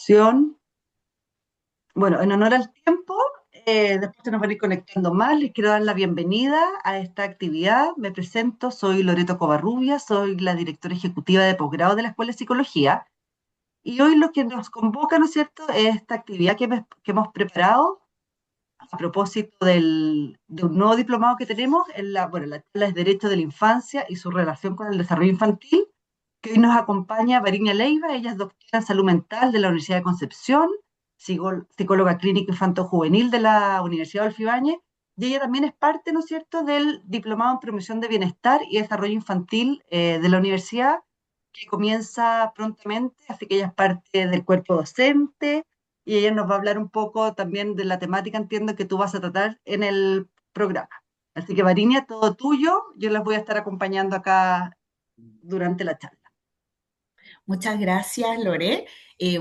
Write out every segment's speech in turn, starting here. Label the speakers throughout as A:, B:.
A: Grabación. Bueno, en honor al tiempo, después se nos van a ir conectando más. Les quiero dar la bienvenida a esta actividad. Me presento, soy Loreto Covarrubias, soy la directora ejecutiva de posgrado de la Escuela de Psicología. Y hoy lo que nos convoca, ¿no es cierto?, es esta actividad que hemos preparado a propósito de un nuevo diplomado que tenemos la charla es Derecho de la Infancia y su relación con el desarrollo infantil, que hoy nos acompaña Varinia Leiva. Ella es doctora en salud mental de la Universidad de Concepción, psicóloga clínica infanto-juvenil de la Universidad Adolfo Ibáñez, y ella también es parte, ¿no es cierto?, del diplomado en promoción de bienestar y desarrollo infantil de la universidad, que comienza prontamente, así que ella es parte del cuerpo docente, y ella nos va a hablar un poco también de la temática, entiendo, que tú vas a tratar en el programa. Así que, Varinia, todo tuyo. Yo las voy a estar acompañando acá durante la charla.
B: Muchas gracias, Lore.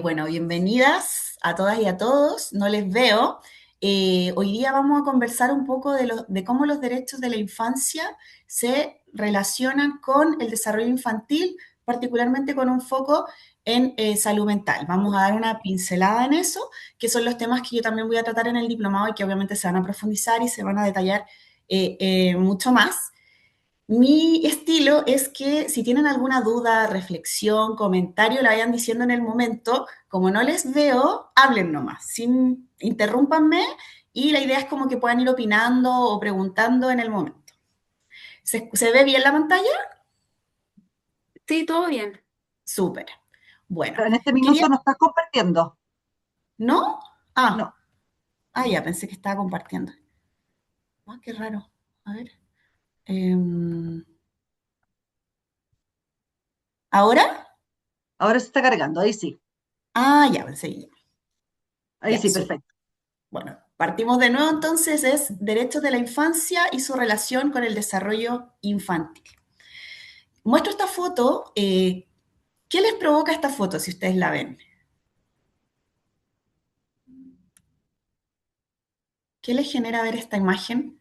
B: Bueno, bienvenidas a todas y a todos. No les veo. Hoy día vamos a conversar un poco de cómo los derechos de la infancia se relacionan con el desarrollo infantil, particularmente con un foco en salud mental. Vamos a dar una pincelada en eso, que son los temas que yo también voy a tratar en el diplomado y que obviamente se van a profundizar y se van a detallar mucho más. Mi estilo es que si tienen alguna duda, reflexión, comentario, la vayan diciendo en el momento. Como no les veo, hablen nomás, sin interrúmpanme, y la idea es como que puedan ir opinando o preguntando en el momento. ¿Se ve bien la pantalla?
C: Sí, todo bien.
B: Súper. Bueno,
A: Pero en este
B: quería...
A: minuto no estás compartiendo.
B: ¿No? Ah,
A: No.
B: ya pensé que estaba compartiendo. Ah, qué raro. A ver. Em, ¿Ahora?
A: Ahora se está cargando. Ahí sí.
B: Ya pensé que ya.
A: Ahí
B: Ya,
A: sí,
B: súper.
A: perfecto.
B: Bueno, partimos de nuevo entonces, es derechos de la infancia y su relación con el desarrollo infantil. Muestro esta foto. ¿Qué les provoca esta foto si ustedes la ven? ¿Qué les genera ver esta imagen?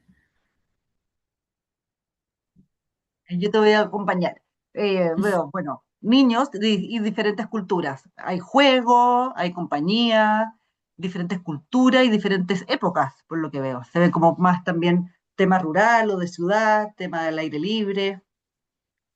A: Yo te voy a acompañar. Veo, bueno, niños y diferentes culturas. Hay juego, hay compañía, diferentes culturas y diferentes épocas, por lo que veo. Se ve como más también tema rural o de ciudad, tema del aire libre.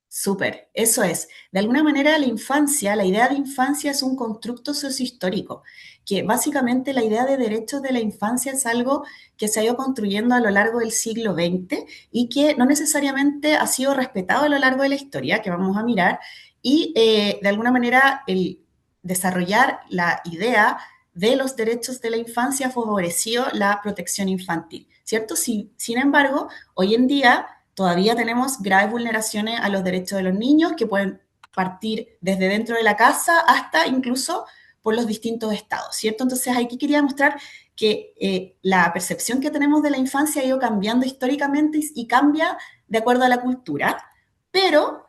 B: Súper, eso es. De alguna manera la infancia, la idea de infancia es un constructo sociohistórico, que básicamente la idea de derechos de la infancia es algo que se ha ido construyendo a lo largo del siglo XX y que no necesariamente ha sido respetado a lo largo de la historia, que vamos a mirar, y de alguna manera el desarrollar la idea de los derechos de la infancia favoreció la protección infantil, ¿cierto? Sin embargo, hoy en día todavía tenemos graves vulneraciones a los derechos de los niños que pueden partir desde dentro de la casa hasta incluso por los distintos estados, ¿cierto? Entonces aquí quería mostrar que la percepción que tenemos de la infancia ha ido cambiando históricamente y cambia de acuerdo a la cultura, pero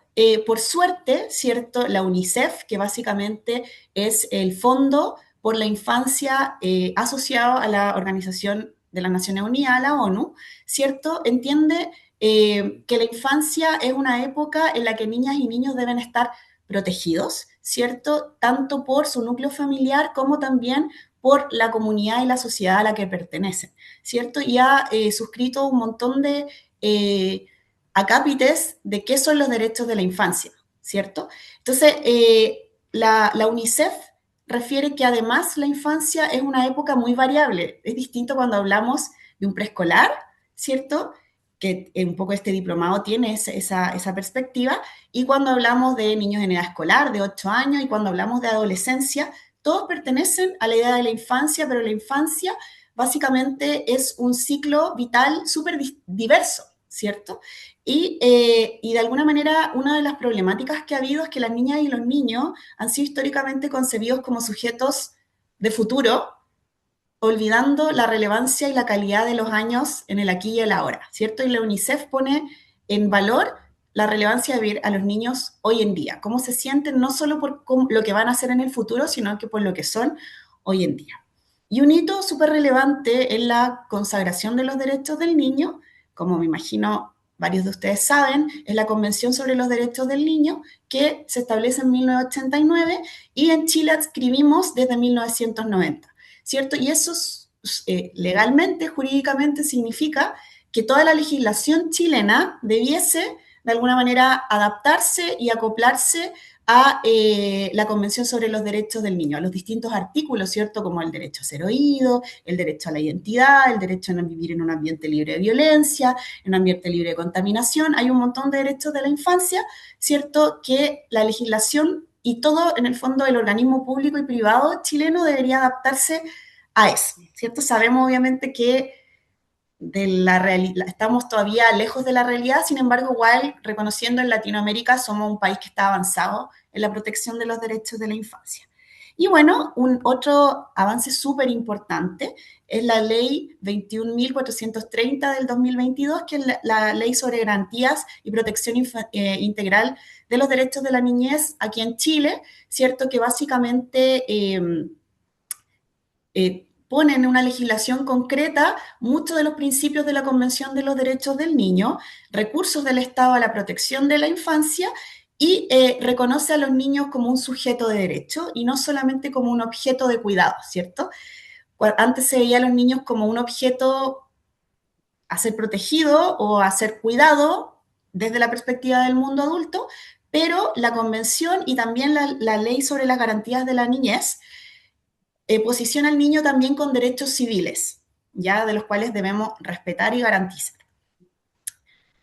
B: por suerte, ¿cierto? La UNICEF, que básicamente es el Fondo por la Infancia asociado a la Organización de las Naciones Unidas, a la ONU, ¿cierto? Entiende que la infancia es una época en la que niñas y niños deben estar protegidos, ¿cierto? Tanto por su núcleo familiar como también por la comunidad y la sociedad a la que pertenecen, ¿cierto? Y ha suscrito un montón de acápites de qué son los derechos de la infancia, ¿cierto? Entonces, la UNICEF refiere que además la infancia es una época muy variable. Es distinto cuando hablamos de un preescolar, ¿cierto? Que un poco este diplomado tiene esa perspectiva, y cuando hablamos de niños en edad escolar, de 8 años, y cuando hablamos de adolescencia, todos pertenecen a la idea de la infancia, pero la infancia básicamente es un ciclo vital súper diverso, ¿cierto? Y de alguna manera, una de las problemáticas que ha habido es que las niñas y los niños han sido históricamente concebidos como sujetos de futuro, olvidando la relevancia y la calidad de los años en el aquí y el ahora, ¿cierto? Y la UNICEF pone en valor la relevancia de vivir a los niños hoy en día, cómo se sienten no solo por lo que van a hacer en el futuro, sino que por lo que son hoy en día. Y un hito súper relevante es la consagración de los derechos del niño, como me imagino varios de ustedes saben, es la Convención sobre los Derechos del Niño, que se establece en 1989 y en Chile adscribimos desde 1990, ¿cierto? Y eso legalmente, jurídicamente, significa que toda la legislación chilena debiese, de alguna manera, adaptarse y acoplarse a la Convención sobre los Derechos del Niño, a los distintos artículos, ¿cierto? Como el derecho a ser oído, el derecho a la identidad, el derecho a vivir en un ambiente libre de violencia, en un ambiente libre de contaminación. Hay un montón de derechos de la infancia, ¿cierto? Que la legislación y todo, en el fondo, el organismo público y privado chileno debería adaptarse a eso, ¿cierto? Sabemos, obviamente, que estamos todavía lejos de la realidad, sin embargo, igual reconociendo en Latinoamérica somos un país que está avanzado en la protección de los derechos de la infancia. Y bueno, otro avance súper importante es la ley 21.430 del 2022, que es la ley sobre garantías y protección integral de los derechos de la niñez aquí en Chile, ¿cierto? Que básicamente pone en una legislación concreta muchos de los principios de la Convención de los Derechos del Niño, recursos del Estado a la protección de la infancia y reconoce a los niños como un sujeto de derecho y no solamente como un objeto de cuidado, ¿cierto? Antes se veía a los niños como un objeto a ser protegido o a ser cuidado desde la perspectiva del mundo adulto, pero la Convención y también la ley sobre las garantías de la niñez posiciona al niño también con derechos civiles, ya de los cuales debemos respetar y garantizar.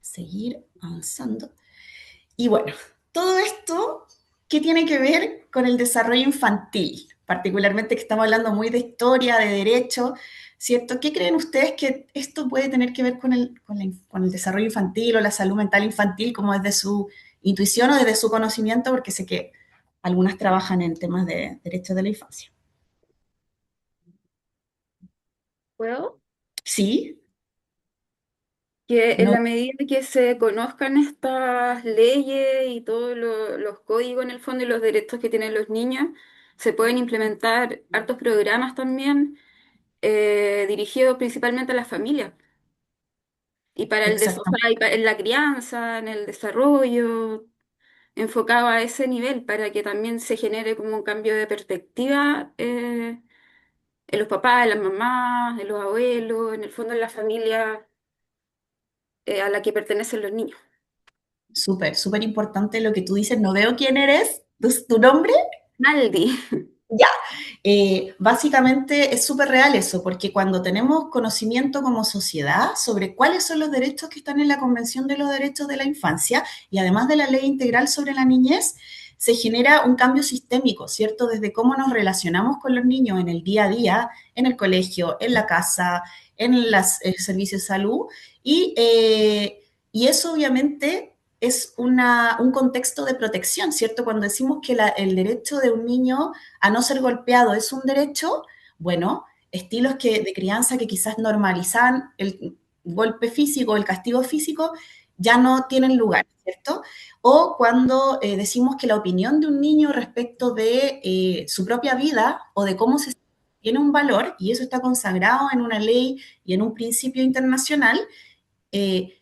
B: Seguir avanzando. Y bueno, todo esto, ¿qué tiene que ver con el desarrollo infantil? Particularmente que estamos hablando muy de historia, de derecho, ¿cierto? ¿Qué creen ustedes que esto puede tener que ver con el desarrollo infantil o la salud mental infantil, como desde su intuición o desde su conocimiento? Porque sé que algunas trabajan en temas de derechos de la infancia.
C: ¿Puedo?
B: Sí,
C: Que en
B: no,
C: la medida que se conozcan estas leyes y todos los códigos en el fondo y los derechos que tienen los niños, se pueden implementar hartos programas también dirigidos principalmente a las familias y para o
B: exactamente.
C: sea, en la crianza, en el desarrollo, enfocado a ese nivel para que también se genere como un cambio de perspectiva en los papás, en las mamás, en los abuelos, en el fondo en la familia a la que pertenecen los niños.
B: Súper, súper importante lo que tú dices. No veo quién eres, tu nombre.
C: Naldi.
B: Ya, básicamente es súper real eso, porque cuando tenemos conocimiento como sociedad sobre cuáles son los derechos que están en la Convención de los Derechos de la Infancia y además de la Ley Integral sobre la Niñez, se genera un cambio sistémico, ¿cierto? Desde cómo nos relacionamos con los niños en el día a día, en el colegio, en la casa, en los servicios de salud, y eso obviamente es un contexto de protección, ¿cierto? Cuando decimos que el derecho de un niño a no ser golpeado es un derecho, bueno, estilos de crianza que quizás normalizan el golpe físico, el castigo físico, ya no tienen lugar, ¿cierto? O cuando decimos que la opinión de un niño respecto de su propia vida o de cómo se tiene un valor, y eso está consagrado en una ley y en un principio internacional,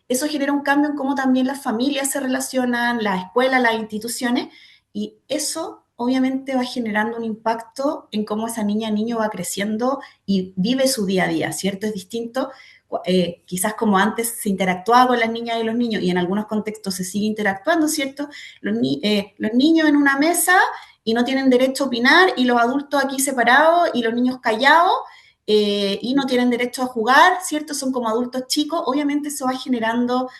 B: eso genera un cambio en cómo también las familias se relacionan, las escuelas, las instituciones, y eso obviamente va generando un impacto en cómo esa niña o niño va creciendo y vive su día a día, ¿cierto? Es distinto, quizás como antes se interactuaba con las niñas y los niños, y en algunos contextos se sigue interactuando, ¿cierto? Los niños en una mesa y no tienen derecho a opinar, y los adultos aquí separados y los niños callados, y no tienen derecho a jugar, ¿cierto? Son como adultos chicos. Obviamente eso va generando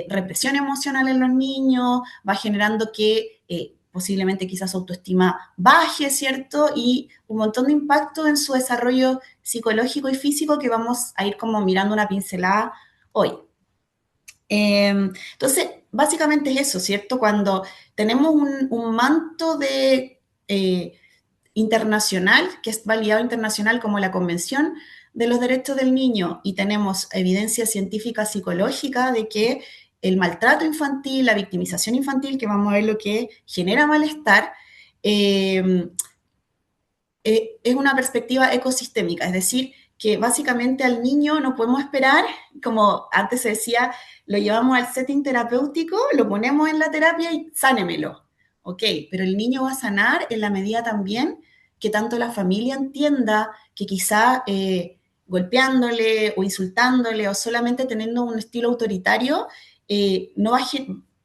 B: represión emocional en los niños, va generando que posiblemente quizás su autoestima baje, ¿cierto? Y un montón de impacto en su desarrollo psicológico y físico que vamos a ir como mirando una pincelada hoy. Entonces, básicamente es eso, ¿cierto? Cuando tenemos un manto de internacional, que es validado internacional como la Convención de los Derechos del Niño, y tenemos evidencia científica psicológica de que el maltrato infantil, la victimización infantil, que vamos a ver lo que genera malestar, es una perspectiva ecosistémica, es decir, que básicamente al niño no podemos esperar, como antes se decía, lo llevamos al setting terapéutico, lo ponemos en la terapia y sánemelo. Ok, pero el niño va a sanar en la medida también que tanto la familia entienda que quizá golpeándole o insultándole o solamente teniendo un estilo autoritario, no va a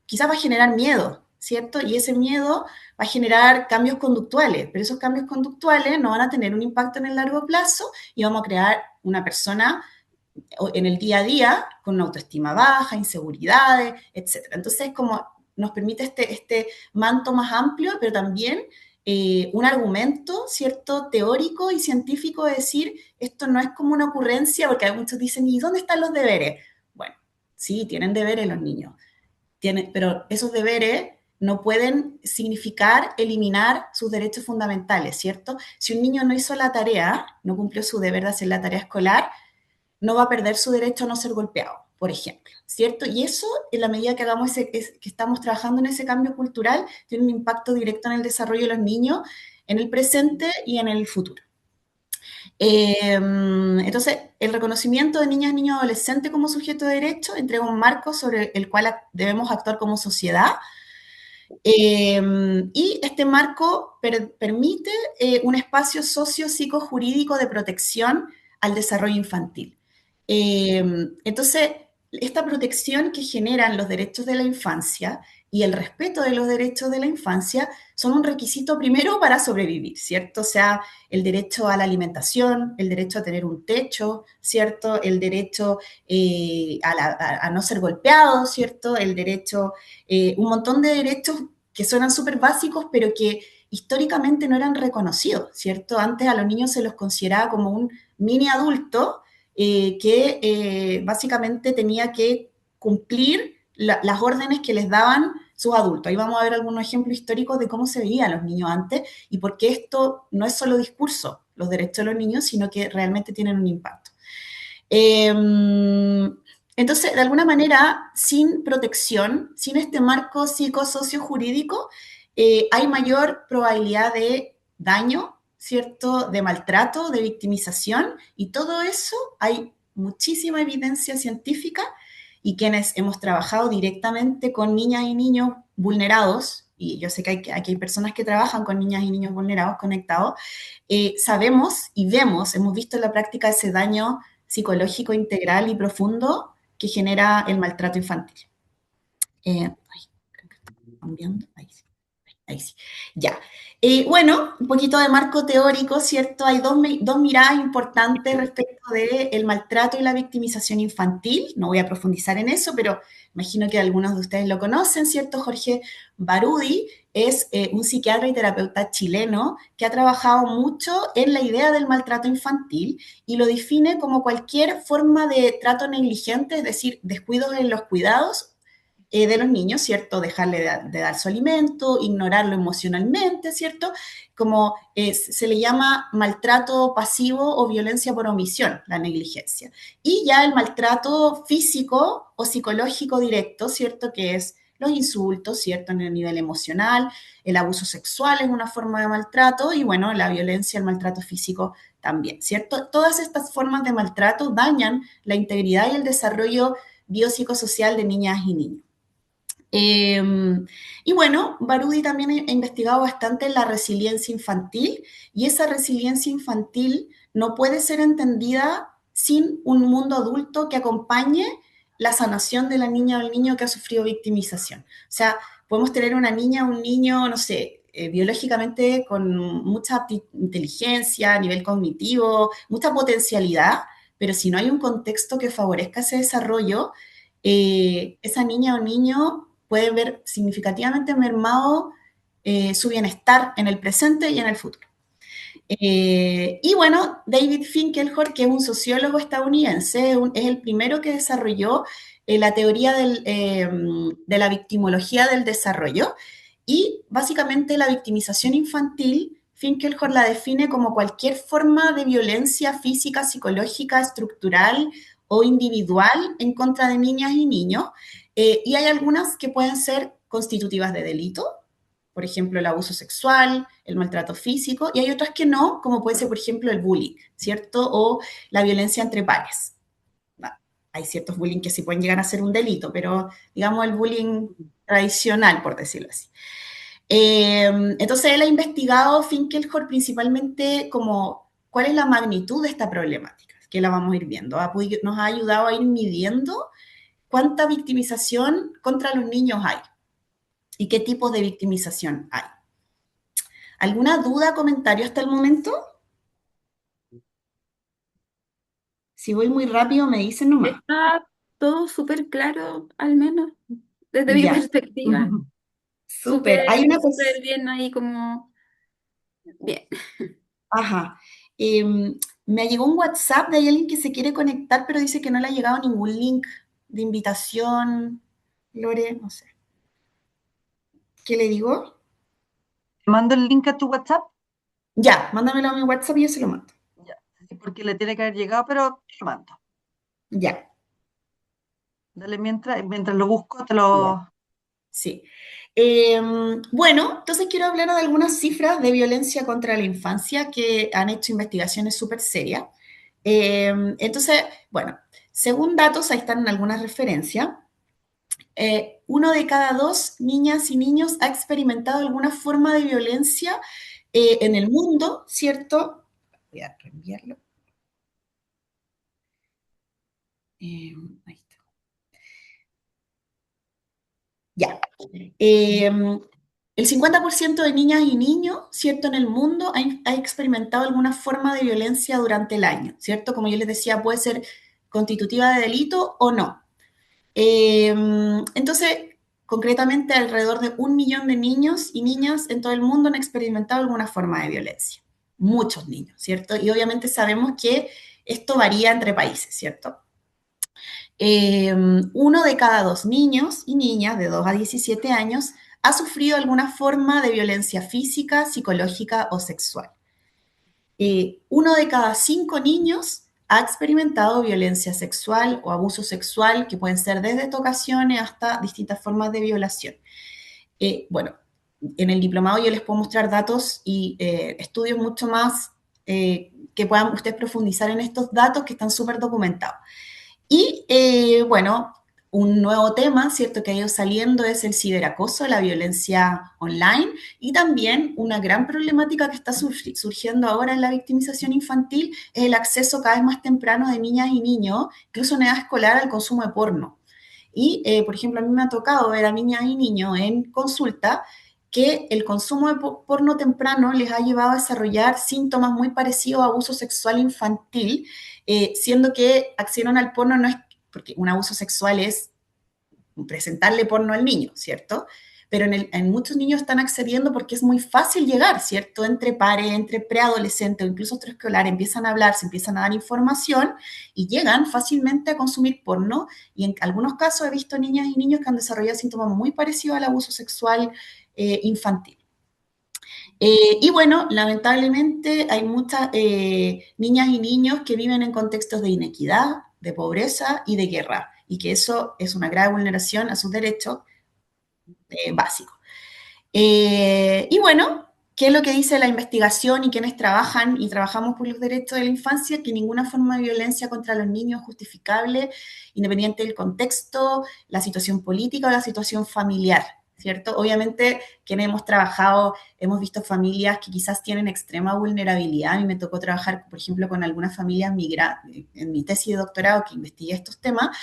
B: quizás va a generar miedo, ¿cierto? Y ese miedo va a generar cambios conductuales, pero esos cambios conductuales no van a tener un impacto en el largo plazo y vamos a crear una persona en el día a día con una autoestima baja, inseguridades, etcétera. Entonces, como nos permite este manto más amplio, pero también un argumento, ¿cierto?, teórico y científico de decir, esto no es como una ocurrencia, porque muchos dicen, ¿y dónde están los deberes? Bueno, sí, tienen deberes los niños, pero esos deberes no pueden significar eliminar sus derechos fundamentales, ¿cierto? Si un niño no hizo la tarea, no cumplió su deber de hacer la tarea escolar, no va a perder su derecho a no ser golpeado, por ejemplo, ¿cierto? Y eso, en la medida que que estamos trabajando en ese cambio cultural, tiene un impacto directo en el desarrollo de los niños, en el presente y en el futuro. Entonces, el reconocimiento de niñas, niños, adolescentes como sujeto de derecho entrega un marco sobre el cual debemos actuar como sociedad. Y este marco permite un espacio socio-psicojurídico de protección al desarrollo infantil. Entonces, esta protección que generan los derechos de la infancia y el respeto de los derechos de la infancia son un requisito primero para sobrevivir, ¿cierto? O sea, el derecho a la alimentación, el derecho a tener un techo, ¿cierto? El derecho a no ser golpeado, ¿cierto? El derecho, un montón de derechos que suenan súper básicos, pero que históricamente no eran reconocidos, ¿cierto? Antes a los niños se los consideraba como un mini adulto que básicamente tenía que cumplir las órdenes que les daban sus adultos. Ahí vamos a ver algunos ejemplos históricos de cómo se veían los niños antes y por qué esto no es solo discurso, los derechos de los niños, sino que realmente tienen un impacto. Entonces, de alguna manera, sin protección, sin este marco psicosocio jurídico, hay mayor probabilidad de daño, ¿cierto? De maltrato, de victimización, y todo eso hay muchísima evidencia científica y quienes hemos trabajado directamente con niñas y niños vulnerados, y yo sé que aquí hay personas que trabajan con niñas y niños vulnerados conectados, sabemos y vemos, hemos visto en la práctica ese daño psicológico integral y profundo que genera el maltrato infantil. Creo que estoy cambiando. Ahí sí. Ya. Bueno, un poquito de marco teórico, ¿cierto? Hay dos miradas importantes respecto del maltrato y la victimización infantil. No voy a profundizar en eso, pero imagino que algunos de ustedes lo conocen, ¿cierto? Jorge Barudi es un psiquiatra y terapeuta chileno que ha trabajado mucho en la idea del maltrato infantil y lo define como cualquier forma de trato negligente, es decir, descuidos en los cuidados de los niños, ¿cierto? Dejarle de dar su alimento, ignorarlo emocionalmente, ¿cierto? Como se le llama maltrato pasivo o violencia por omisión, la negligencia. Y ya el maltrato físico o psicológico directo, ¿cierto? Que es los insultos, ¿cierto? En el nivel emocional, el abuso sexual es una forma de maltrato y, bueno, la violencia, el maltrato físico también, ¿cierto? Todas estas formas de maltrato dañan la integridad y el desarrollo biopsicosocial de niñas y niños. Y bueno, Barudi también ha investigado bastante la resiliencia infantil y esa resiliencia infantil no puede ser entendida sin un mundo adulto que acompañe la sanación de la niña o el niño que ha sufrido victimización. O sea, podemos tener una niña o un niño, no sé, biológicamente con mucha inteligencia, nivel cognitivo, mucha potencialidad, pero si no hay un contexto que favorezca ese desarrollo, esa niña o niño puede ver significativamente mermado su bienestar en el presente y en el futuro. Y bueno, David Finkelhor, que es un sociólogo estadounidense, es el primero que desarrolló la teoría de la victimología del desarrollo y básicamente la victimización infantil, Finkelhor la define como cualquier forma de violencia física, psicológica, estructural o individual en contra de niñas y niños, y hay algunas que pueden ser constitutivas de delito, por ejemplo, el abuso sexual, el maltrato físico, y hay otras que no, como puede ser, por ejemplo, el bullying, ¿cierto? O la violencia entre pares. Hay ciertos bullying que sí pueden llegar a ser un delito, pero digamos el bullying tradicional, por decirlo así. Entonces él ha investigado Finkelhor principalmente como cuál es la magnitud de esta problemática, que la vamos a ir viendo. Nos ha ayudado a ir midiendo cuánta victimización contra los niños hay y qué tipos de victimización hay. ¿Alguna duda, comentario hasta el momento? Si voy muy rápido, me dicen nomás.
C: Está todo súper claro, al menos desde mi
B: Ya,
C: perspectiva.
B: súper. Hay una cosa.
C: Súper bien ahí como bien.
B: Ajá. Me llegó un WhatsApp de alguien que se quiere conectar, pero dice que no le ha llegado ningún link de invitación. Lore, no sé. ¿Qué le digo?
A: Te mando el link a tu WhatsApp,
B: Ya, mándamelo a mi WhatsApp y yo se lo mando.
A: ya, sí, porque le tiene que haber llegado, pero te lo mando.
B: Ya,
A: Dale, mientras lo busco, te
B: ya,
A: lo...
B: sí. Bueno, entonces quiero hablar de algunas cifras de violencia contra la infancia que han hecho investigaciones súper serias. Entonces, bueno, según datos, ahí están algunas referencias. Uno de cada dos niñas y niños ha experimentado alguna forma de violencia en el mundo, ¿cierto? Voy a reenviarlo. Ahí está. Ya. El 50% de niñas y niños, ¿cierto? En el mundo ha experimentado alguna forma de violencia durante el año, ¿cierto? Como yo les decía, puede ser constitutiva de delito o no. Entonces, concretamente, alrededor de 1 millón de niños y niñas en todo el mundo han experimentado alguna forma de violencia. Muchos niños, ¿cierto? Y obviamente sabemos que esto varía entre países, ¿cierto? 1 de cada 2 niños y niñas de 2 a 17 años ha sufrido alguna forma de violencia física, psicológica o sexual. 1 de cada 5 niños ha experimentado violencia sexual o abuso sexual, que pueden ser desde tocaciones hasta distintas formas de violación. Bueno, en el diplomado yo les puedo mostrar datos y estudios mucho más que puedan ustedes profundizar en estos datos que están súper documentados. Y bueno, un nuevo tema, ¿cierto?, que ha ido saliendo es el ciberacoso, la violencia online y también una gran problemática que está surgiendo ahora en la victimización infantil es el acceso cada vez más temprano de niñas y niños, incluso en edad escolar, al consumo de porno. Y, por ejemplo, a mí me ha tocado ver a niñas y niños en consulta que el consumo de porno temprano les ha llevado a desarrollar síntomas muy parecidos a abuso sexual infantil, siendo que accedieron al porno no es, porque un abuso sexual es presentarle porno al niño, ¿cierto? Pero en muchos niños están accediendo porque es muy fácil llegar, ¿cierto? Entre pares, entre preadolescentes o incluso preescolar, empiezan a hablar, se empiezan a dar información y llegan fácilmente a consumir porno. Y en algunos casos he visto niñas y niños que han desarrollado síntomas muy parecidos al abuso sexual infantil. Y bueno, lamentablemente hay muchas niñas y niños que viven en contextos de inequidad, de pobreza y de guerra, y que eso es una grave vulneración a sus derechos básicos. Y bueno, ¿qué es lo que dice la investigación y quienes trabajan y trabajamos por los derechos de la infancia? Que ninguna forma de violencia contra los niños es justificable, independiente del contexto, la situación política o la situación familiar, ¿cierto? Obviamente, quienes hemos trabajado, hemos visto familias que quizás tienen extrema vulnerabilidad. A mí me tocó trabajar, por ejemplo, con algunas familias migrantes, en mi tesis de doctorado que investigué estos temas,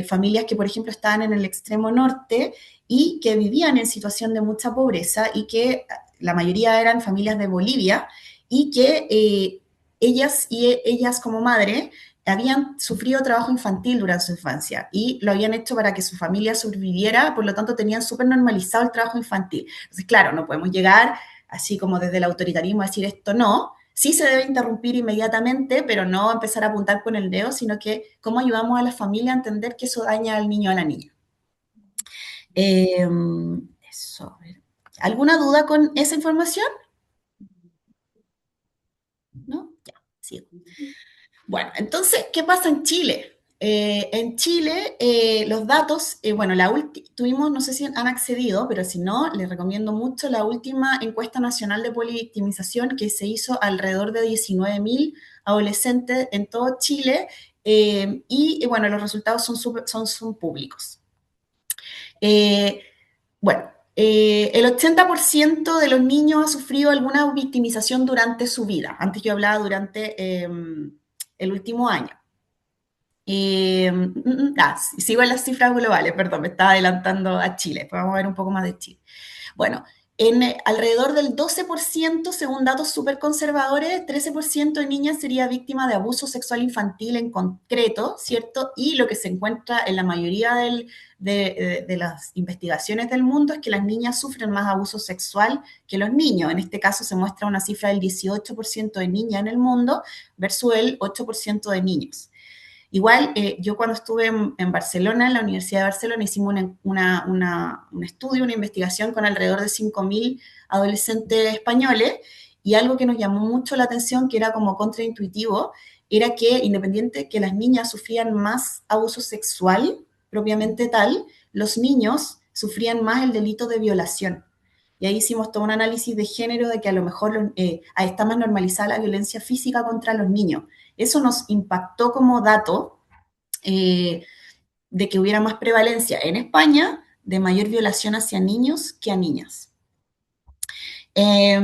B: familias que, por ejemplo, estaban en el extremo norte y que vivían en situación de mucha pobreza y que la mayoría eran familias de Bolivia y que ellas como madre habían sufrido trabajo infantil durante su infancia y lo habían hecho para que su familia sobreviviera, por lo tanto tenían súper normalizado el trabajo infantil. Entonces, claro, no podemos llegar así como desde el autoritarismo a decir esto no. Sí se debe interrumpir inmediatamente, pero no empezar a apuntar con el dedo, sino que cómo ayudamos a la familia a entender que eso daña al niño o a la niña. Eso, a ver. ¿Alguna duda con esa información? ¿No? Ya, sigo. Bueno, entonces, ¿qué pasa en Chile? En Chile, los datos, bueno, tuvimos, no sé si han accedido, pero si no, les recomiendo mucho la última encuesta nacional de polivictimización que se hizo alrededor de 19.000 adolescentes en todo Chile, bueno, los resultados son públicos. Eh, bueno, el 80% de los niños ha sufrido alguna victimización durante su vida. Antes yo hablaba durante el último año. Sigo en las cifras globales, perdón, me estaba adelantando a Chile. Pues vamos a ver un poco más de Chile. Bueno, alrededor del 12%, según datos súper conservadores, 13% de niñas sería víctima de abuso sexual infantil en concreto, ¿cierto? Y lo que se encuentra en la mayoría de las investigaciones del mundo es que las niñas sufren más abuso sexual que los niños. En este caso se muestra una cifra del 18% de niñas en el mundo versus el 8% de niños. Igual, yo cuando estuve en Barcelona, en la Universidad de Barcelona, hicimos un estudio, una investigación con alrededor de 5.000 adolescentes españoles y algo que nos llamó mucho la atención, que era como contraintuitivo, era que independiente que las niñas sufrían más abuso sexual, propiamente tal, los niños sufrían más el delito de violación. Y ahí hicimos todo un análisis de género de que a lo mejor está más normalizada la violencia física contra los niños. Eso nos impactó como dato eh, de que hubiera más prevalencia en España de mayor violación hacia niños que a niñas. Ya,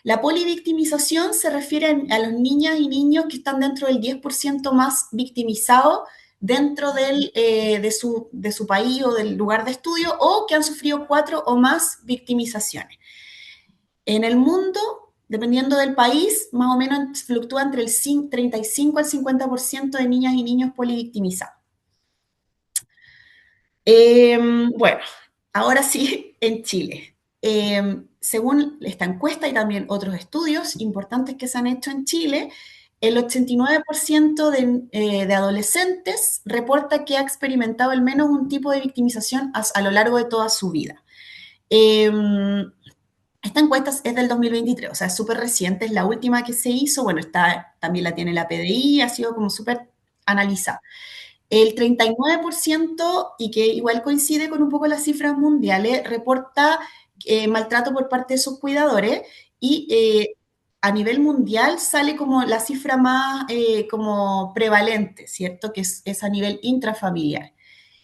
B: la polivictimización se refiere a los niñas y niños que están dentro del 10% más victimizados dentro de su país o del lugar de estudio o que han sufrido 4 o más victimizaciones. En el mundo, dependiendo del país, más o menos fluctúa entre el 35 al 50% de niñas y niños polivictimizados. Bueno, ahora sí, en Chile. Según esta encuesta y también otros estudios importantes que se han hecho en Chile, el 89% de adolescentes reporta que ha experimentado al menos un tipo de victimización a lo largo de toda su vida. Esta encuesta es del 2023, o sea, es súper reciente, es la última que se hizo, bueno, también la tiene la PDI, ha sido como súper analizada. El 39%, y que igual coincide con un poco las cifras mundiales, reporta maltrato por parte de sus cuidadores y a nivel mundial sale como la cifra más como prevalente, ¿cierto? Que es a nivel intrafamiliar.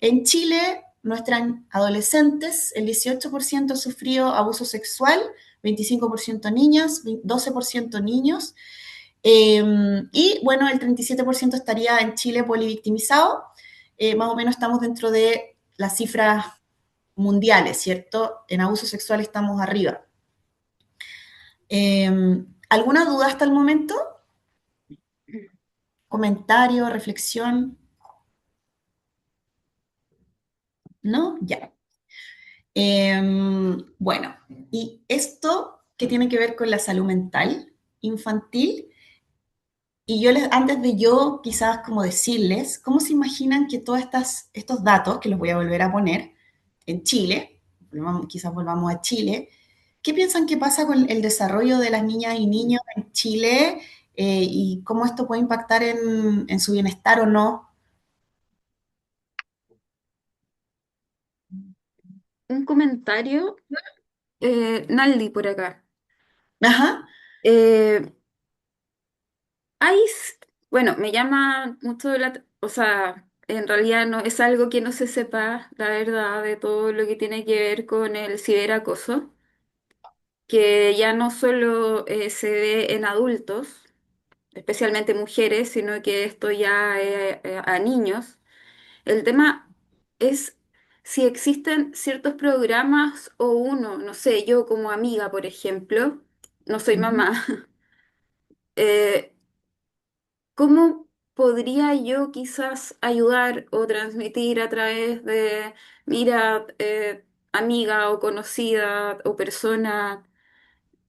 B: En Chile, nuestras adolescentes, el 18% sufrió abuso sexual, 25% niñas, 12% niños, y bueno, el 37% estaría en Chile polivictimizado. Más o menos estamos dentro de las cifras mundiales, ¿cierto? En abuso sexual estamos arriba. ¿Alguna duda hasta el momento? ¿Comentario, reflexión? ¿No? Ya. Bueno, y esto que tiene que ver con la salud mental infantil, y antes de yo quizás como decirles, ¿cómo se imaginan que todos estos datos, que los voy a volver a poner en Chile, quizás volvamos a Chile, qué piensan que pasa con el desarrollo de las niñas y niños en Chile y cómo esto puede impactar en su bienestar o no?
C: Un comentario, Naldi por acá.
B: Ajá.
C: Eh, hay, bueno, me llama mucho o sea, en realidad no es algo que no se sepa, la verdad, de todo lo que tiene que ver con el ciberacoso, que ya no solo se ve en adultos, especialmente mujeres, sino que esto ya a niños. El tema es si existen ciertos programas o uno, no sé, yo como amiga, por ejemplo, no soy
B: Ujú,
C: mamá, eh, ¿cómo podría yo quizás ayudar o transmitir a través de, mira, amiga o conocida o persona?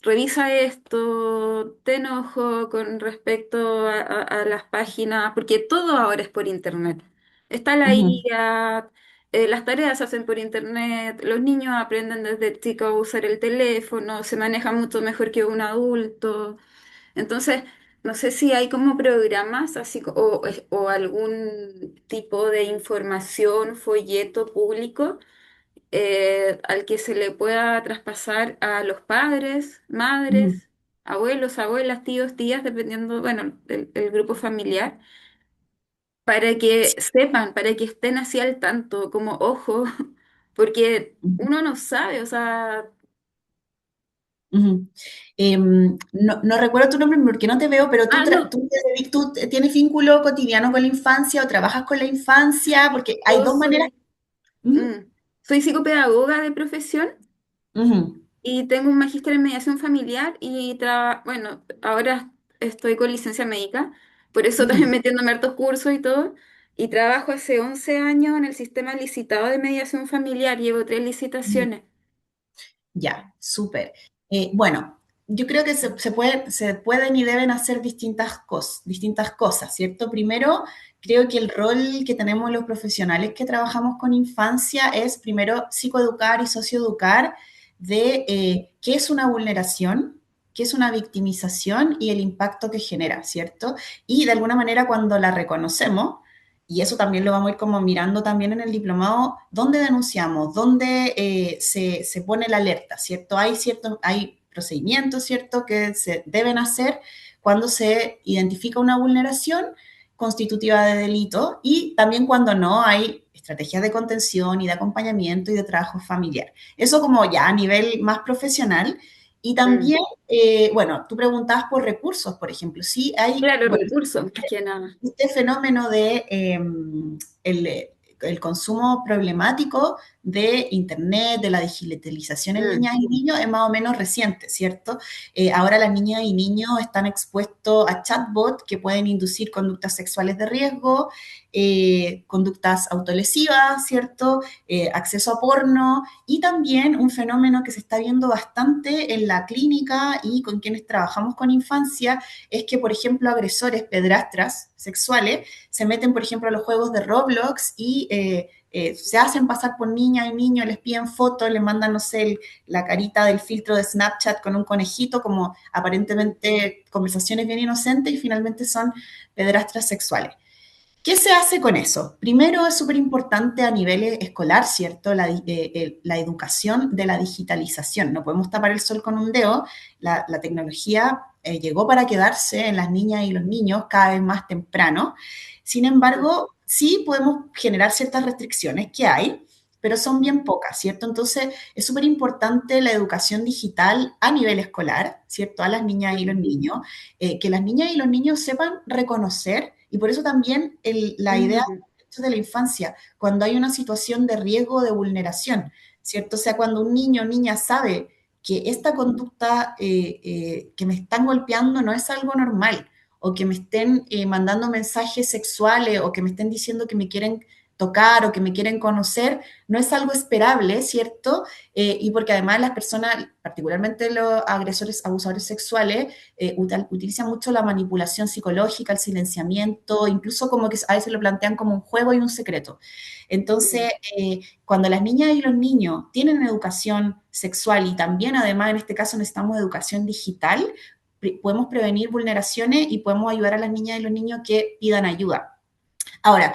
C: Revisa esto, te enojo con respecto a las páginas, porque todo ahora es por internet. Está la
B: ujú,
C: IA, las tareas se hacen por internet, los niños aprenden desde chicos a usar el teléfono, se manejan mucho mejor que un adulto. Entonces, no sé si hay como programas así o algún tipo de información, folleto público al que se le pueda traspasar a los padres,
B: Ujú,
C: madres, abuelos, abuelas, tíos, tías, dependiendo, bueno, del grupo familiar, para que sepan, para que estén así al tanto, como ojo, porque
B: ujú,
C: uno no sabe, o sea,
B: ujú. No recuerdo tu nombre porque no te veo, pero
C: no,
B: tú tienes vínculo cotidiano con la infancia o trabajas con la infancia, porque hay
C: yo
B: dos maneras.
C: soy,
B: Ujú,
C: mm, soy psicopedagoga de profesión.
B: ujú,
C: Y tengo un magíster en mediación familiar y bueno, ahora estoy con licencia médica, por eso también
B: ujú.
C: metiéndome a hartos cursos y todo. Y trabajo hace 11 años en el sistema licitado de mediación familiar, llevo 3 licitaciones.
B: Ya, súper. Bueno, yo creo que se pueden y deben hacer distintas cosas, ¿cierto? Primero, creo que el rol que tenemos los profesionales que trabajamos con infancia es primero psicoeducar y socioeducar de qué es una vulneración, qué es una victimización y el impacto que genera, ¿cierto? Y de alguna manera cuando la reconocemos, y eso también lo vamos a ir como mirando también en el diplomado, dónde denunciamos, dónde se pone la alerta, ¿cierto? Hay procedimientos, ¿cierto?, que se deben hacer cuando se identifica una vulneración constitutiva de delito y también cuando no hay estrategias de contención y de acompañamiento y de trabajo familiar. Eso como ya a nivel más profesional. Y
C: Mm.
B: también, bueno, tú preguntabas por recursos, por ejemplo. Sí, hay,
C: Claro,
B: bueno,
C: recursos, más que nada.
B: este fenómeno de el, el consumo problemático de Internet, de la digitalización en
C: Mm.
B: niñas y niños es más o menos reciente, ¿cierto? Ahora las niñas y niños están expuestos a chatbots que pueden inducir conductas sexuales de riesgo, conductas autolesivas, ¿cierto? Acceso a porno y también un fenómeno que se está viendo bastante en la clínica y con quienes trabajamos con infancia es que, por ejemplo, agresores, pedrastras sexuales, se meten, por ejemplo, a los juegos de Roblox y se hacen pasar por niñas y niños, les piden fotos, les mandan, no sé, la carita del filtro de Snapchat con un conejito, como aparentemente conversaciones bien inocentes y finalmente son pedrastras sexuales. ¿Qué se hace con eso? Primero es súper importante a nivel escolar, ¿cierto? La educación de la digitalización. No podemos tapar el sol con un dedo. La tecnología llegó para quedarse en las niñas y los niños cada vez más temprano. Sin embargo, sí podemos generar ciertas restricciones que hay, pero son bien pocas, ¿cierto? Entonces, es súper importante la educación digital a nivel escolar, ¿cierto? A las niñas y los niños, que las niñas y los niños sepan reconocer, y por eso también la idea
C: Mm.
B: de la infancia, cuando hay una situación de riesgo o de vulneración, ¿cierto? O sea, cuando un niño o niña sabe que esta conducta que me están golpeando no es algo normal, o que me estén mandando mensajes sexuales, o que me estén diciendo que me quieren tocar o que me quieren conocer, no es algo esperable, ¿cierto? Y porque además las personas, particularmente los agresores, abusadores sexuales, utilizan mucho la manipulación psicológica, el silenciamiento, incluso como que a veces lo plantean como un juego y un secreto.
C: Mm.
B: Entonces, cuando las niñas y los niños tienen educación sexual y también además en este caso necesitamos educación digital, podemos prevenir vulneraciones y podemos ayudar a las niñas y los niños que pidan ayuda. Ahora,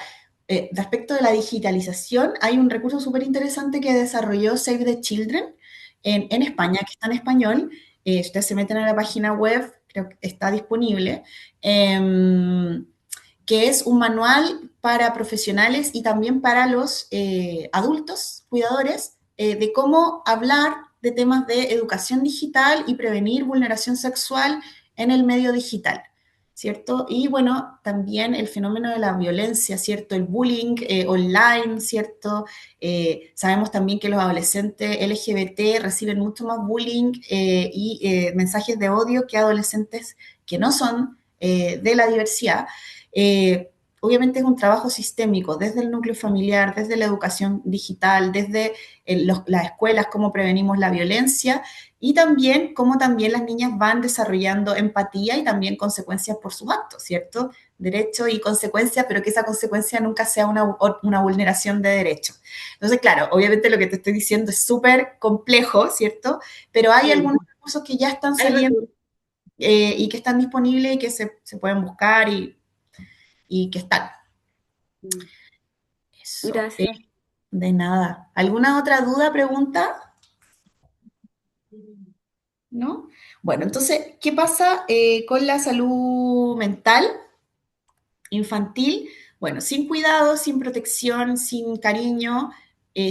B: respecto de la digitalización, hay un recurso súper interesante que desarrolló Save the Children en España, que está en español. Ustedes se meten a la página web, creo que está disponible, que es un manual para profesionales y también para los adultos, cuidadores, de cómo hablar de temas de educación digital y prevenir vulneración sexual en el medio digital. ¿Cierto? Y bueno, también el fenómeno de la violencia, ¿cierto? El bullying online, ¿cierto? Sabemos también que los adolescentes LGBT reciben mucho más bullying y mensajes de odio que adolescentes que no son de la diversidad. Obviamente es un trabajo sistémico, desde el núcleo familiar, desde la educación digital, desde las escuelas, cómo prevenimos la violencia y también cómo también las niñas van desarrollando empatía y también consecuencias por sus actos, ¿cierto? Derecho y consecuencias, pero que esa consecuencia nunca sea una vulneración de derechos. Entonces, claro, obviamente lo que te estoy diciendo es súper complejo, ¿cierto? Pero hay
C: Mm.
B: algunos recursos que ya están
C: Hay
B: saliendo
C: recursos.
B: y que están disponibles y que se pueden buscar y que están. Eso.
C: Gracias.
B: De nada. ¿Alguna otra duda, pregunta? ¿No? Bueno, entonces, ¿qué pasa con la salud mental infantil? Bueno, sin cuidado, sin protección, sin cariño,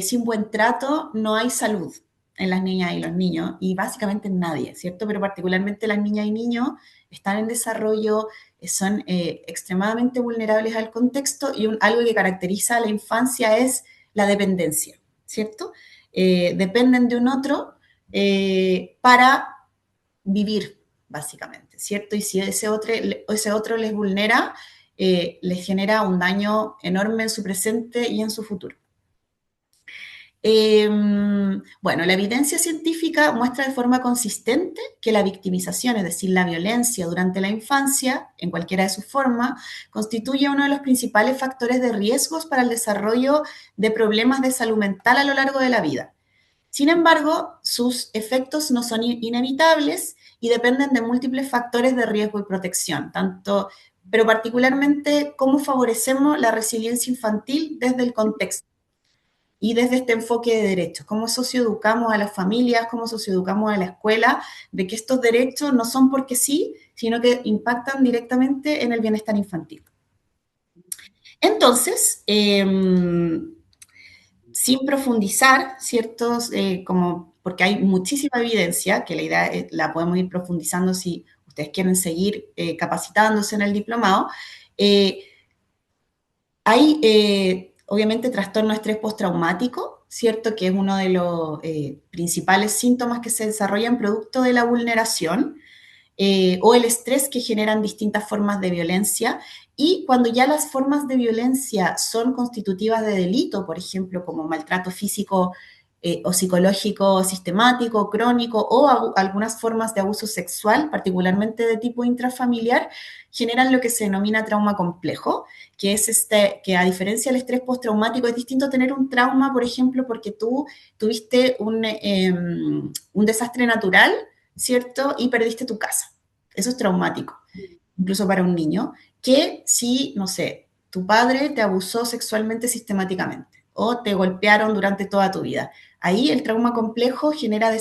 B: sin buen trato, no hay salud en las niñas y los niños, y básicamente en nadie, ¿cierto? Pero particularmente las niñas y niños están en desarrollo, son extremadamente vulnerables al contexto, y algo que caracteriza a la infancia es la dependencia, ¿cierto? Dependen de un otro para vivir, básicamente, ¿cierto? Y si ese otro les vulnera, les genera un daño enorme en su presente y en su futuro. Bueno, la evidencia científica muestra de forma consistente que la victimización, es decir, la violencia durante la infancia, en cualquiera de sus formas, constituye uno de los principales factores de riesgos para el desarrollo de problemas de salud mental a lo largo de la vida. Sin embargo, sus efectos no son inevitables y dependen de múltiples factores de riesgo y protección, pero particularmente cómo favorecemos la resiliencia infantil desde el contexto y desde este enfoque de derechos, cómo socioeducamos a las familias, cómo socioeducamos a la escuela, de que estos derechos no son porque sí, sino que impactan directamente en el bienestar infantil. Entonces, sin profundizar, ¿ciertos? Porque hay muchísima evidencia, que la idea la podemos ir profundizando si ustedes quieren seguir capacitándose en el diplomado. Hay, obviamente, trastorno de estrés postraumático, ¿cierto? Que es uno de los principales síntomas que se desarrollan producto de la vulneración. O el estrés que generan distintas formas de violencia, y cuando ya las formas de violencia son constitutivas de delito, por ejemplo, como maltrato físico o psicológico sistemático, crónico, o algunas formas de abuso sexual, particularmente de tipo intrafamiliar, generan lo que se denomina trauma complejo, que es que a diferencia del estrés postraumático, es distinto tener un trauma, por ejemplo, porque tú tuviste un desastre natural, ¿cierto? Y perdiste tu casa. Eso es traumático, incluso para un niño, que si, no sé, tu padre te abusó sexualmente sistemáticamente o te golpearon durante toda tu vida. Ahí el trauma complejo genera,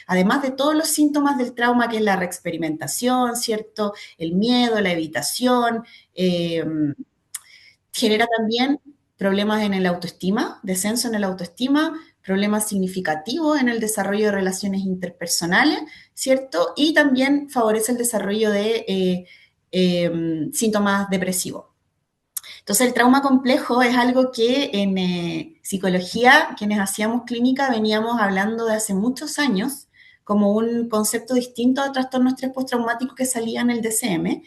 B: además de todos los síntomas del trauma, que es la reexperimentación, ¿cierto? El miedo, la evitación, genera también problemas en el autoestima, descenso en el autoestima, problemas significativos en el desarrollo de relaciones interpersonales, ¿cierto? Y también favorece el desarrollo de síntomas depresivos. Entonces, el trauma complejo es algo que en psicología, quienes hacíamos clínica, veníamos hablando de hace muchos años como un concepto distinto al trastorno de estrés postraumático que salía en el DCM.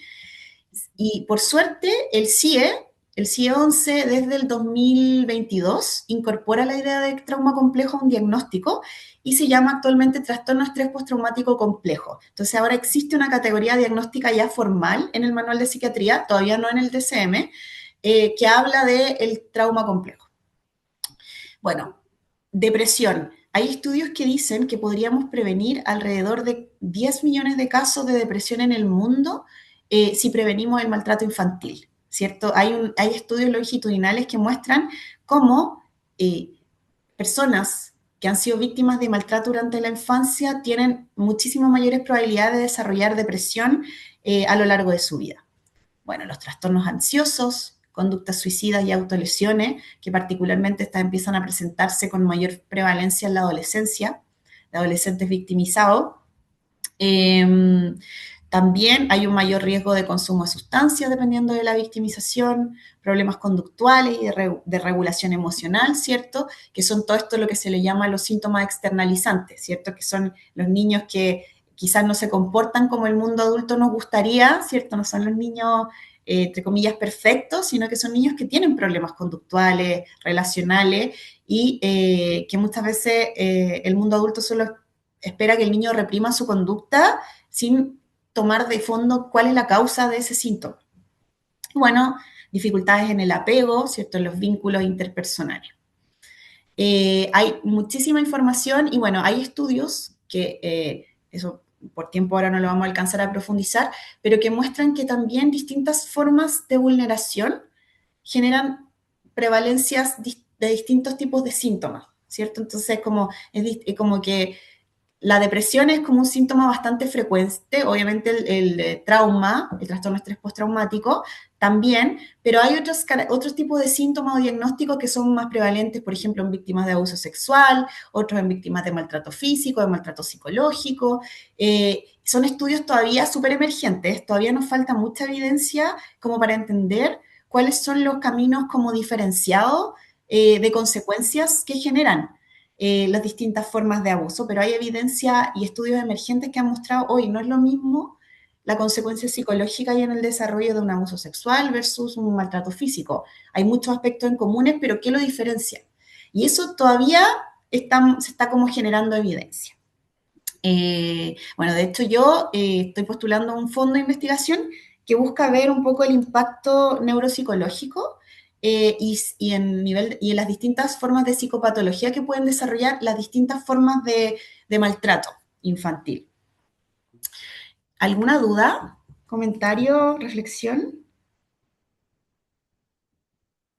B: Y por suerte, el CIE 11 desde el 2022 incorpora la idea de trauma complejo a un diagnóstico y se llama actualmente trastorno de estrés postraumático complejo. Entonces ahora existe una categoría diagnóstica ya formal en el manual de psiquiatría, todavía no en el DCM, que habla del trauma complejo. Bueno, depresión. Hay estudios que dicen que podríamos prevenir alrededor de 10 millones de casos de depresión en el mundo si prevenimos el maltrato infantil, ¿cierto? Hay estudios longitudinales que muestran cómo personas que han sido víctimas de maltrato durante la infancia tienen muchísimas mayores probabilidades de desarrollar depresión a lo largo de su vida. Bueno, los trastornos ansiosos, conductas suicidas y autolesiones, que particularmente estas empiezan a presentarse con mayor prevalencia en la adolescencia, de adolescentes victimizados. También hay un mayor riesgo de consumo de sustancias dependiendo de la victimización, problemas conductuales y de regulación emocional, ¿cierto? Que son todo esto lo que se le llama los síntomas externalizantes, ¿cierto? Que son los niños que quizás no se comportan como el mundo adulto nos gustaría, ¿cierto? No son los niños, entre comillas, perfectos, sino que son niños que tienen problemas conductuales, relacionales, y que muchas veces el mundo adulto solo espera que el niño reprima su conducta sin tomar de fondo cuál es la causa de ese síntoma. Bueno, dificultades en el apego, ¿cierto? En los vínculos interpersonales. Hay muchísima información y bueno, hay estudios que, eso por tiempo ahora no lo vamos a alcanzar a profundizar, pero que muestran que también distintas formas de vulneración generan prevalencias de distintos tipos de síntomas, ¿cierto? Entonces, como que la depresión es como un síntoma bastante frecuente, obviamente el trauma, el trastorno de estrés postraumático también, pero hay otros tipos de síntomas o diagnósticos que son más prevalentes, por ejemplo, en víctimas de abuso sexual, otros en víctimas de maltrato físico, de maltrato psicológico. Son estudios todavía súper emergentes, todavía nos falta mucha evidencia como para entender cuáles son los caminos como diferenciados de consecuencias que generan las distintas formas de abuso, pero hay evidencia y estudios emergentes que han mostrado hoy no es lo mismo la consecuencia psicológica y en el desarrollo de un abuso sexual versus un maltrato físico. Hay muchos aspectos en comunes, pero ¿qué lo diferencia? Y eso todavía se está como generando evidencia. Bueno, de hecho yo estoy postulando a un fondo de investigación que busca ver un poco el impacto neuropsicológico y en las distintas formas de psicopatología que pueden desarrollar las distintas formas de maltrato infantil. ¿Alguna duda? ¿Comentario? ¿Reflexión?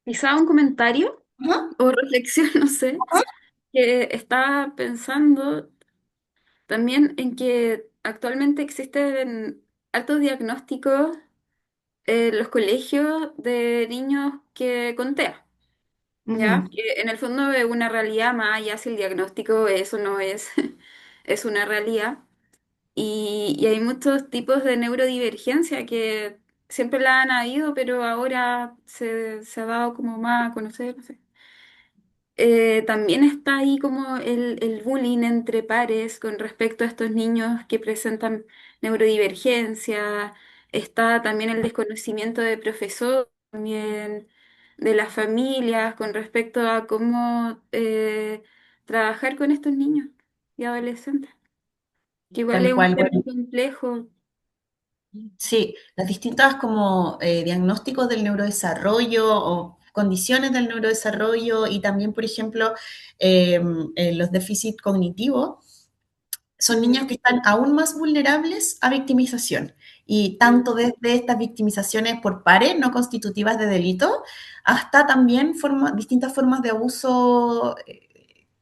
C: Quizá un comentario
B: Ajá,
C: o reflexión, no sé,
B: ajá.
C: que estaba pensando también en que actualmente existen altos diagnósticos en los colegios de niños que con TEA, ¿ya?
B: Ujú.
C: Que en el fondo es una realidad, más allá si el diagnóstico eso no es, es una realidad. Y hay muchos tipos de neurodivergencia que siempre la han habido, pero ahora se ha dado como más a conocer, no sé. También está ahí como el bullying entre pares con respecto a estos niños que presentan neurodivergencia. Está también el desconocimiento de profesor, también de las familias con respecto a cómo trabajar con estos niños y adolescentes, que igual
B: Tal
C: es un
B: cual.
C: tema
B: Bueno,
C: complejo.
B: sí, las distintas como diagnósticos del neurodesarrollo o condiciones del neurodesarrollo y también, por ejemplo, los déficits cognitivos son
C: Ujú.
B: niños que están aún más vulnerables a victimización. Y tanto desde estas victimizaciones por pares no constitutivas de delito hasta también distintas formas de abuso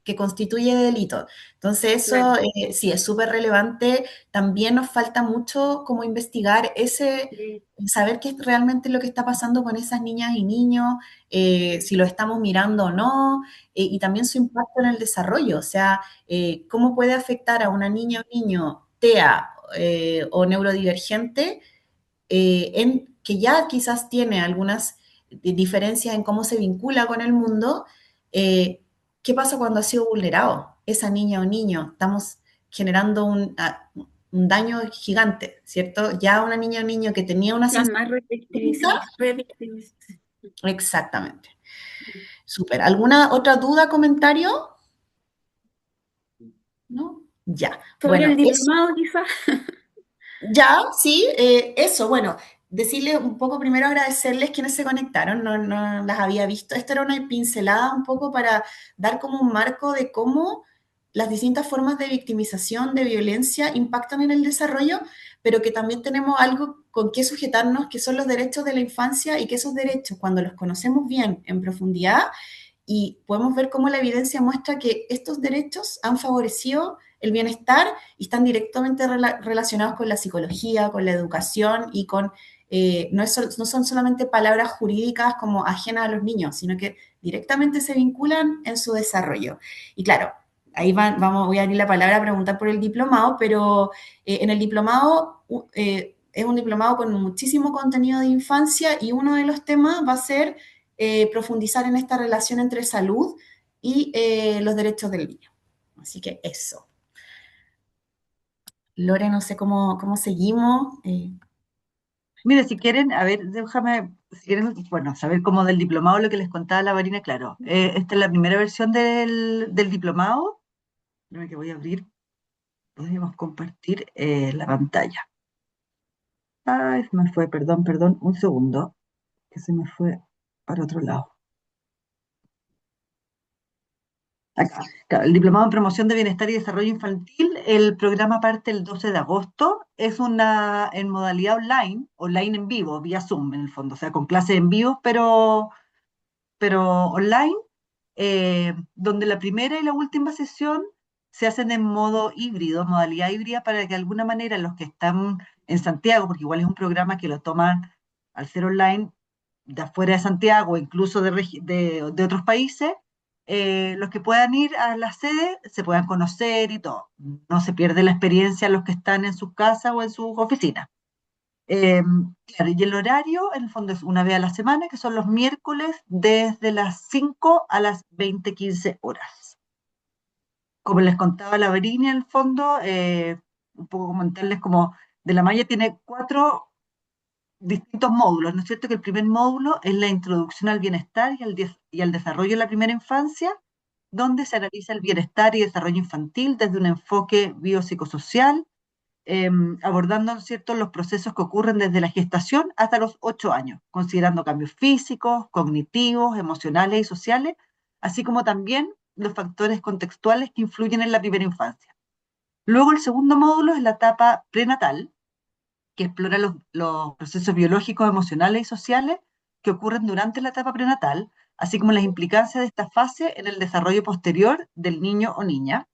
B: que constituye delito. Entonces
C: Claro.
B: eso sí es súper relevante. También nos falta mucho como investigar
C: Sí.
B: saber qué es realmente lo que está pasando con esas niñas y niños, si lo estamos mirando o no, y también su impacto en el desarrollo. O sea, cómo puede afectar a una niña o niño TEA o neurodivergente que ya quizás tiene algunas diferencias en cómo se vincula con el mundo. ¿Qué pasa cuando ha sido vulnerado esa niña o niño? Estamos generando un daño gigante, ¿cierto? Ya una niña o niño que tenía una
C: Las
B: sensibilidad
C: más revictimizadas.
B: exactamente. Súper. ¿Alguna otra duda, comentario? ¿No? Ya.
C: Sobre
B: Bueno,
C: el diplomado, quizás.
B: ya, sí, eso, bueno, decirles un poco primero agradecerles quienes se conectaron, no las había visto. Esto era una pincelada un poco para dar como un marco de cómo las distintas formas de victimización, de violencia impactan en el desarrollo, pero que también tenemos algo con qué sujetarnos, que son los derechos de la infancia y que esos derechos, cuando los conocemos bien en profundidad, y podemos ver cómo la evidencia muestra que estos derechos han favorecido el bienestar y están directamente relacionados con la psicología, con la educación y con, no son solamente palabras jurídicas como ajenas a los niños, sino que directamente se vinculan en su desarrollo. Y claro, ahí voy a abrir la palabra a preguntar por el diplomado, pero en el diplomado es un diplomado con muchísimo contenido de infancia y uno de los temas va a ser profundizar en esta relación entre salud y los derechos del niño. Así que eso. Lore, no sé cómo seguimos.
A: Mire, si quieren, a ver, déjame, si quieren, bueno, saber cómo del diplomado lo que les contaba la Marina, claro. Esta es la primera versión del diplomado. Espérame que voy a abrir, podríamos compartir la pantalla. Ay, se me fue, perdón, un segundo, que se me fue para otro lado. Acá, claro, el Diplomado en Promoción de Bienestar y Desarrollo Infantil, el programa parte el 12 de agosto, es una en modalidad online, online en vivo, vía Zoom en el fondo, o sea, con clases en vivo, pero online, donde la primera y la última sesión se hacen en modo híbrido, modalidad híbrida, para que de alguna manera los que están en Santiago, porque igual es un programa que lo toman al ser online de afuera de Santiago, incluso de otros países, los que puedan ir a la sede se puedan conocer y todo. No se pierde la experiencia los que están en sus casas o en sus oficinas. Eh, claro, y el horario, en el fondo, es una vez a la semana, que son los miércoles, desde las 5 a las 20:15 horas. Como les contaba la Verinia, en el fondo, un poco comentarles como de la malla tiene 4 distintos módulos, ¿no es cierto? Que el primer módulo es la introducción al bienestar y al desarrollo de la primera infancia, donde se analiza el bienestar y desarrollo infantil desde un enfoque biopsicosocial, abordando, ¿no es cierto?, los procesos que ocurren desde la gestación hasta los 8 años, considerando cambios físicos, cognitivos, emocionales y sociales, así como también los factores contextuales que influyen en la primera infancia. Luego el segundo módulo es la etapa prenatal, que explora los procesos biológicos, emocionales y sociales que ocurren durante la etapa prenatal, así como las implicancias de esta fase en el desarrollo posterior del niño o niña.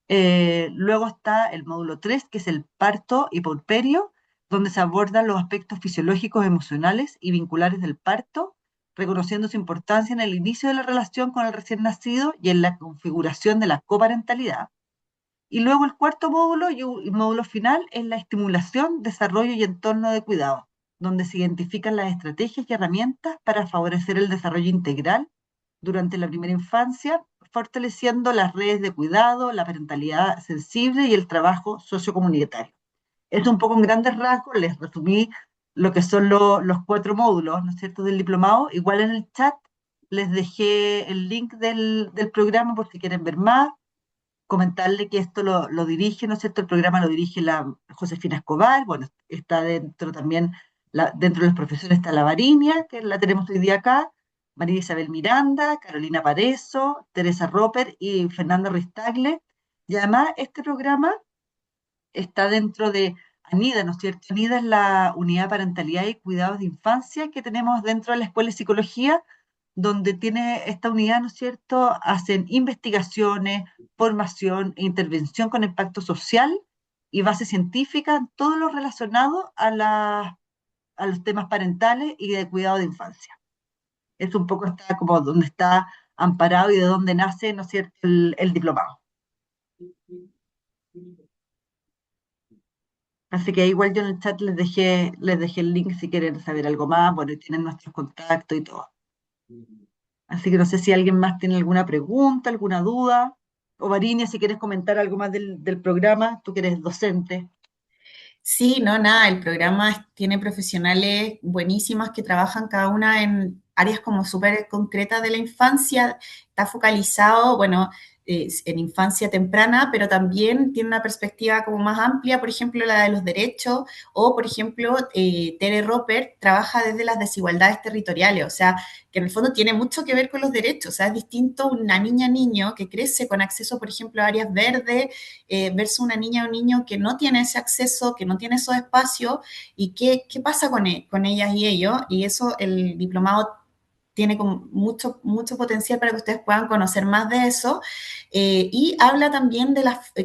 A: Luego está el módulo 3, que es el parto y puerperio, donde se abordan los aspectos fisiológicos, emocionales y vinculares del parto, reconociendo su importancia en el inicio de la relación con el recién nacido y en la configuración de la coparentalidad. Y luego el cuarto módulo y módulo final es la estimulación, desarrollo y entorno de cuidado, donde se identifican las estrategias y herramientas para favorecer el desarrollo integral durante la primera infancia, fortaleciendo las redes de cuidado, la parentalidad sensible y el trabajo sociocomunitario. Es un poco en grandes rasgos, les resumí lo que son los 4 módulos, ¿no es cierto?, del diplomado. Igual en el chat les dejé el link del programa por si quieren ver más, comentarle que esto lo dirige, ¿no es cierto? El programa lo dirige la Josefina Escobar, bueno, está dentro también, dentro de los profesores está la Varinia, que la tenemos hoy día acá, María Isabel Miranda, Carolina Parezo, Teresa Roper y Fernando Ristagle. Y además este programa está dentro de ANIDA, ¿no es cierto? ANIDA es la Unidad de Parentalidad y Cuidados de Infancia que tenemos dentro de la Escuela de Psicología, donde tiene esta unidad, ¿no es cierto? Hacen investigaciones, formación e intervención con impacto social y base científica en todo lo relacionado a los temas parentales y de cuidado de infancia. Es un poco está como donde está amparado y de dónde nace, ¿no es cierto?, el diplomado. Así que igual yo en el chat les dejé el link si quieren saber algo más, bueno, y tienen nuestros contactos y todo. Así que no sé si alguien más tiene alguna pregunta, alguna duda. O Varinia, si quieres comentar algo más del programa, tú que eres docente.
B: Sí, no, nada, el programa tiene profesionales buenísimas que trabajan cada una en áreas como súper concretas de la infancia, está focalizado, bueno, en infancia temprana, pero también tiene una perspectiva como más amplia, por ejemplo, la de los derechos, o por ejemplo, Tere Roper trabaja desde las desigualdades territoriales, o sea, que en el fondo tiene mucho que ver con los derechos, o sea, es distinto una niño que crece con acceso, por ejemplo, a áreas verdes, versus una niña o un niño que no tiene ese acceso, que no tiene esos espacios, y qué pasa con ellas y ellos, y eso el diplomado tiene como mucho potencial para que ustedes puedan conocer más de eso, y habla también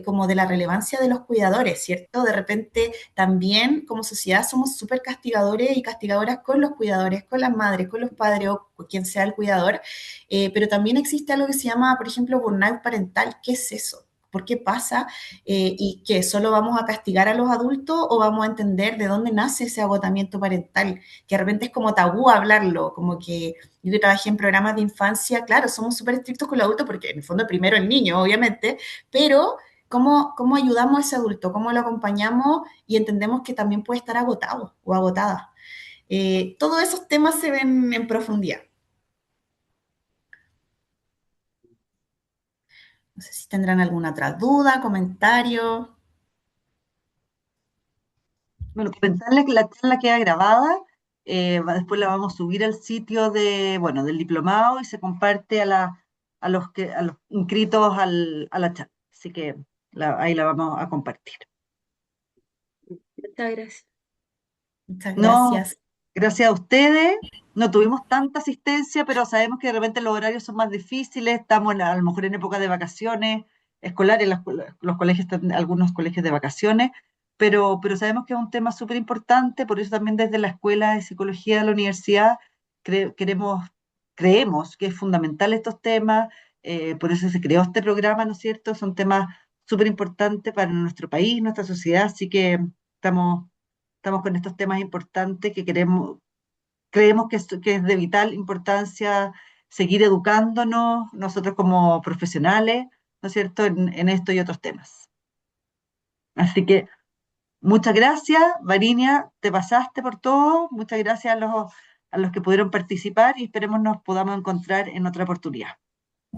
B: como de la relevancia de los cuidadores, ¿cierto? De repente también como sociedad somos súper castigadores y castigadoras con los cuidadores, con las madres, con los padres o quien sea el cuidador, pero también existe algo que se llama, por ejemplo, burnout parental. ¿Qué es eso? ¿Por qué pasa? ¿Y que solo vamos a castigar a los adultos o vamos a entender de dónde nace ese agotamiento parental? Que de repente es como tabú hablarlo, como que yo que trabajé en programas de infancia, claro, somos súper estrictos con los adultos porque en el fondo primero el niño, obviamente, pero ¿cómo ayudamos a ese adulto? ¿Cómo lo acompañamos y entendemos que también puede estar agotado o agotada? Todos esos temas se ven en profundidad. No sé si tendrán alguna otra duda, comentario.
A: Bueno, comentarles que la charla queda grabada, después la vamos a subir al sitio bueno, del diplomado y se comparte a los inscritos a la charla. Así que ahí la vamos a compartir.
C: Muchas gracias.
B: Muchas
A: No,
B: gracias.
A: gracias a ustedes. No tuvimos tanta asistencia, pero sabemos que de repente los horarios son más difíciles. Estamos a lo mejor en época de vacaciones escolares, los colegios, algunos colegios de vacaciones, pero sabemos que es un tema súper importante. Por eso también desde la Escuela de Psicología de la universidad creemos que es fundamental estos temas. Por eso se creó este programa, ¿no es cierto? Son temas súper importantes para nuestro país, nuestra sociedad, así que estamos con estos temas importantes que creemos que es de vital importancia seguir educándonos nosotros como profesionales, ¿no es cierto?, en esto y otros temas. Así que muchas gracias, Varinia, te pasaste por todo. Muchas gracias a los que pudieron participar y esperemos nos podamos encontrar en otra oportunidad.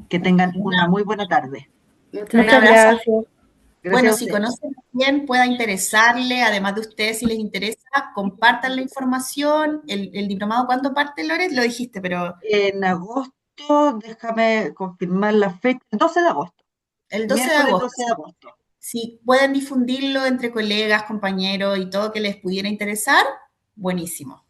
A: Que tengan una muy buena tarde.
C: Muchas
B: Un
D: Muchas
C: gracias.
B: abrazo.
D: gracias.
A: Gracias
B: Bueno,
A: a
B: si
A: ustedes.
B: conocen a quien pueda interesarle, además de ustedes, si les interesa, compartan la información. ¿El diplomado cuándo parte, Loret? Lo dijiste, pero
A: En agosto, déjame confirmar la fecha, el 12 de agosto,
B: el 12 de
A: miércoles
B: agosto.
A: 12 de agosto.
B: Si pueden difundirlo entre colegas, compañeros y todo que les pudiera interesar, buenísimo.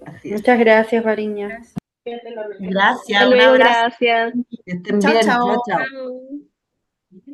A: Así es.
D: Muchas gracias, Variña.
B: Gracias,
D: Hasta
B: un
D: luego,
B: abrazo.
D: gracias.
A: Que estén
B: Chao,
A: bien.
B: chao.
A: Chao, chao.
C: Chao.